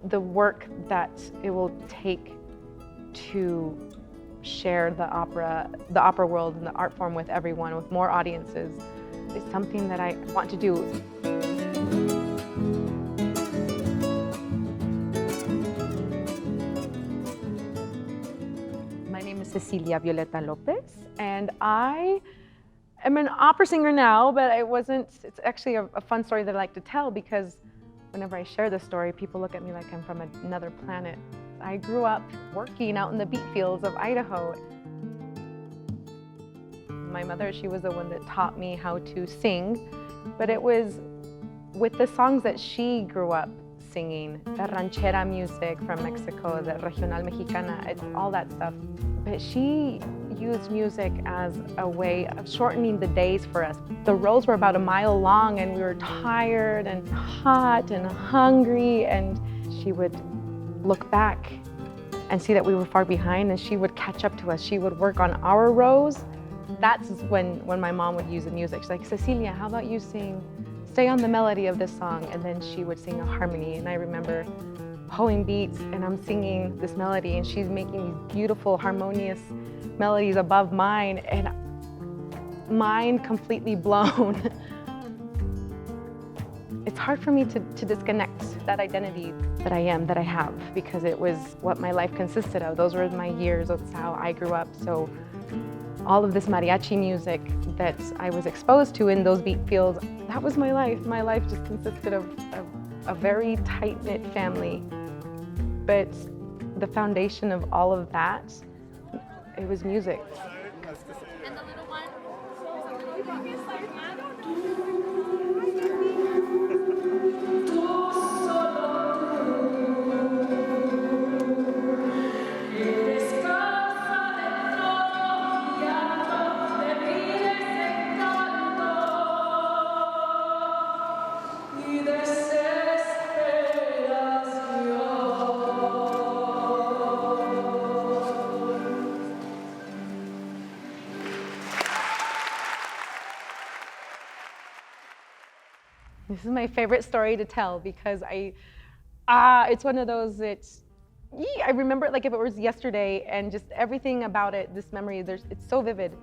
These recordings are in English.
the work that it will take to share the opera world and the art form with everyone, with more audiences, is something that I want to do. My name is Cecilia Violetta López, and I am an opera singer now, but it's actually a fun story that I like to tell, because whenever I share this story, people look at me like I'm from another planet. I grew up working out in the beet fields of Idaho. My mother, she was the one that taught me how to sing, but it was with the songs that she grew up singing, the ranchera music from Mexico, the regional mexicana, all that stuff. But she used music as a way of shortening the days for us. The roads were about a mile long, and we were tired and hot and hungry, and she would look back and see that we were far behind, and she would catch up to us. She would work on our rows. That's when my mom would use the music. She's like, Cecilia, how about you stay on the melody of this song? And then she would sing a harmony. And I remember hoeing beats, and I'm singing this melody, and she's making these beautiful, harmonious melodies above mine, and mind completely blown. It's hard for me to disconnect that identity that I have, because it was what my life consisted of. Those were my years, that's how I grew up. So all of this mariachi music that I was exposed to in those beet fields, that was my life. My life just consisted of a very tight-knit family. But the foundation of all of that, it was music. And the little one? This is my favorite story to tell, because it's one of those that, I remember it like if it was yesterday, and just everything about it, this memory, it's so vivid.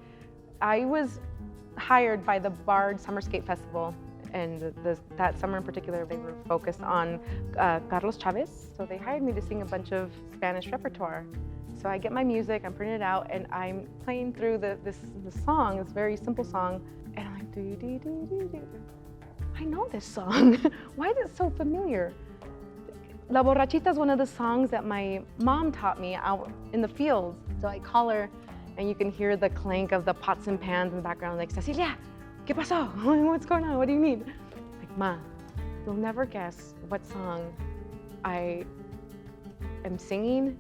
I was hired by the Bard Summerscape Festival, and that summer in particular, they were focused on Carlos Chavez, so they hired me to sing a bunch of Spanish repertoire. So I get my music, I'm printing it out, and I'm playing through the song, this very simple song, and I'm like, do, do, do, do, do. I know this song. Why is it so familiar? La Borrachita is one of the songs that my mom taught me out in the fields. So I call her, and you can hear the clank of the pots and pans in the background, like, Cecilia, ¿qué pasó? What's going on? What do you need? Like, Ma, you'll never guess what song I am singing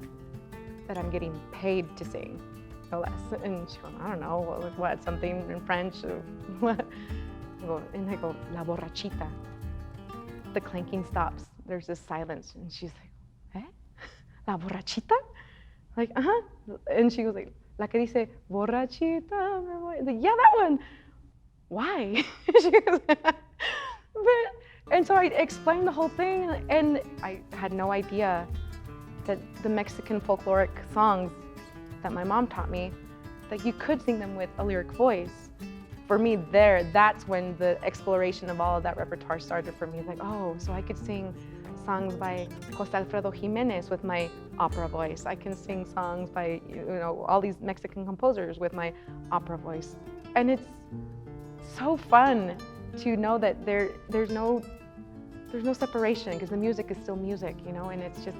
that I'm getting paid to sing, no less. And she goes, I don't know, what, something in French, or what? And I go, La Borrachita. The clanking stops. There's this silence, and she's like, ¿eh? La Borrachita? Like, uh-huh. And she goes like, La que dice, Borrachita, me voy. Like, yeah, that one. Why? She goes, and so I explained the whole thing, and I had no idea that the Mexican folkloric songs that my mom taught me, that you could sing them with a lyric voice. For me, that's when the exploration of all of that repertoire started for me. Like, oh, so I could sing songs by José Alfredo Jiménez with my opera voice. I can sing songs by, all these Mexican composers with my opera voice. And it's so fun to know that there's no separation, because the music is still music, and it's just,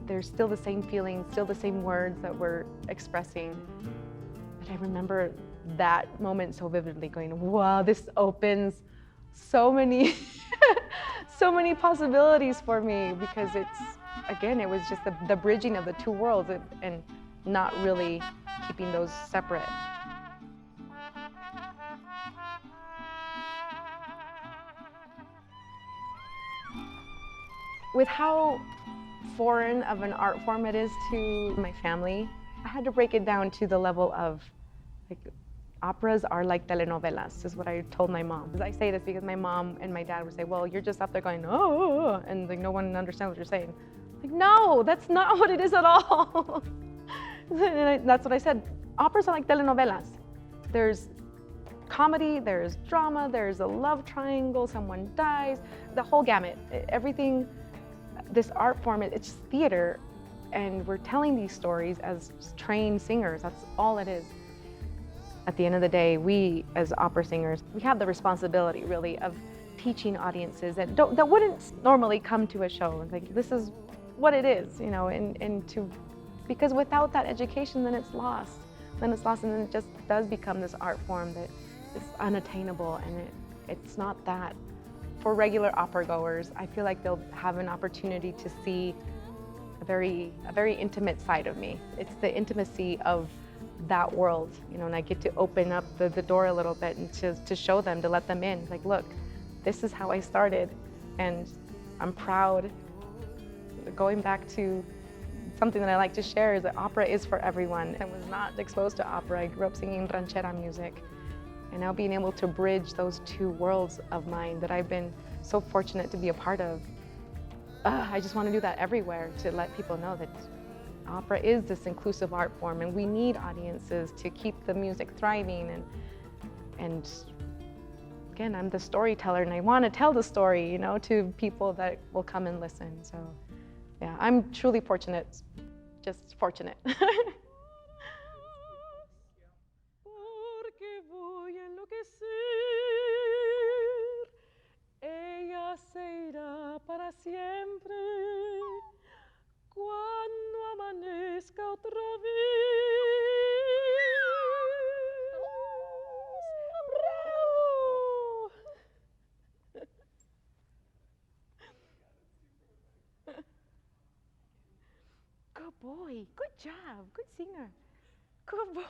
there's still the same feeling, still the same words that we're expressing. But I remember that moment so vividly, going, wow, this opens so many so many possibilities for me, because it was just the bridging of the two worlds, and not really keeping those separate. With how foreign of an art form it is to my family, I had to break it down to the level of, like, operas are like telenovelas, is what I told my mom. I say this because my mom and my dad would say, well, you're just up there going, oh, and like, no one understands what you're saying. Like, no, that's not what it is at all. That's what I said. Operas are like telenovelas. There's comedy, there's drama, there's a love triangle, someone dies, the whole gamut. Everything, this art form, it's theater, and we're telling these stories as trained singers. That's all it is. At the end of the day, we as opera singers, we have the responsibility really of teaching audiences that wouldn't normally come to a show. It's like, this is what it is, you know, because without that education, then it's lost. And then it just does become this art form that is unattainable, and it's not that. For regular opera goers, I feel like they'll have an opportunity to see a very intimate side of me. It's the intimacy of that world, you know, and I get to open up the door a little bit and to show them, to let them in. It's like, look, this is how I started, and I'm proud. Going back to something that I like to share is that opera is for everyone. I was not exposed to opera. I grew up singing ranchera music. And now being able to bridge those two worlds of mine that I've been so fortunate to be a part of, I just want to do that everywhere, to let people know that opera is this inclusive art form, and we need audiences to keep the music thriving. And again, I'm the storyteller, and I want to tell the story, you know, to people that will come and listen. So yeah, I'm truly fortunate, just fortunate. Porque voy a enloquecer, ella se irá para siempre cuando amanezca otra vez. Good boy, good job, good singer. Good boy.